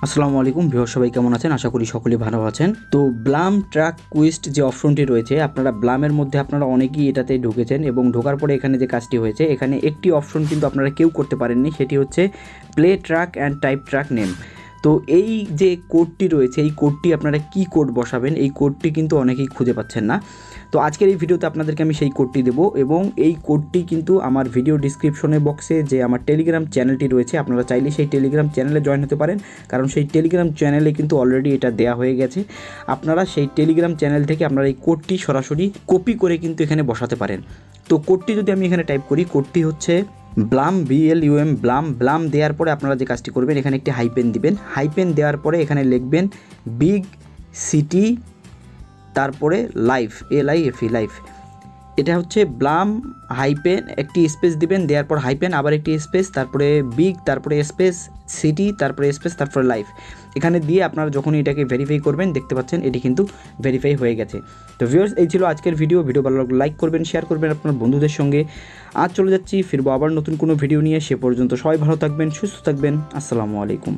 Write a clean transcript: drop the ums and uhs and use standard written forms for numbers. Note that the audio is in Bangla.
আসসালামু আলাইকুম ভিউয়ার, সবাই কেমন আছেন? আশা করি সকলেই ভালো আছেন। তো ব্লাম ট্রাক কুইস্ট যে অপশনটি রয়েছে, আপনারা ব্লামের মধ্যে আপনারা অনেকেই এটাতে ঢুকেছেন এবং ঢোকার পরে এখানে যে কাজটি হয়েছে, এখানে একটি অপশন কিন্তু আপনারা কেউ করতে পারেননি, সেটি হচ্ছে play truck and type truck name. তো এই যে কোডটি রয়েছে, এই কোডটি আপনারা কি কোড বসাবেন, এই কোডটি কিন্তু অনেকেই খুঁজে পাচ্ছেন না। তো আজকের এই ভিডিওতে আপনাদেরকে আমি সেই কোডটি দেবো এবং এই কোডটি কিন্তু আমার ভিডিও ডিসক্রিপশনে বক্সে যে আমার টেলিগ্রাম চ্যানেলটি রয়েছে, আপনারা চাইলে সেই টেলিগ্রাম চ্যানেলে জয়েন হতে পারেন, কারণ সেই টেলিগ্রাম চ্যানেলে কিন্তু অলরেডি এটা দেওয়া হয়ে গেছে। আপনারা সেই টেলিগ্রাম চ্যানেল থেকে আপনারা এই কোডটি সরাসরি কপি করে কিন্তু এখানে বসাতে পারেন। তো কোডটি যদি আমি এখানে টাইপ করি, কোডটি হচ্ছে ব্লাম BLUM ব্লাম দেওয়ার পরে আপনারা যে কাজটি করবেন, এখানে একটি হাইপেন দিবেন। হাইপেন দেওয়ার পরে এখানে লিখবেন বিগ সিটি, তারপরে লাইফ লাইফ। এটা হচ্ছে ব্লাম হাইপেন, একটি স্পেস দিবেন, দেওয়ার পর হাইপেন, আবার একটি স্পেস, তারপরে বিগ, তারপরে স্পেস সিটি, তারপরে স্পেস, তারপরে লাইফ। এখানে দিয়ে আপনারা যখন এটাকে ভেরিফাই করবেন, দেখতে পাচ্ছেন এটি কিন্তু ভেরিফাই হয়ে গেছে। তো ভিউয়ার্স, এই ছিল আজকের ভিডিও ভালো লাগলে লাইক করবেন, শেয়ার করবেন আপনার বন্ধুদের সঙ্গে। আজ চলে যাচ্ছি, ফিরবো আবার নতুন কোনো ভিডিও নিয়ে। সে পর্যন্ত সবাই ভালো থাকবেন, সুস্থ থাকবেন। আসসালামু আলাইকুম।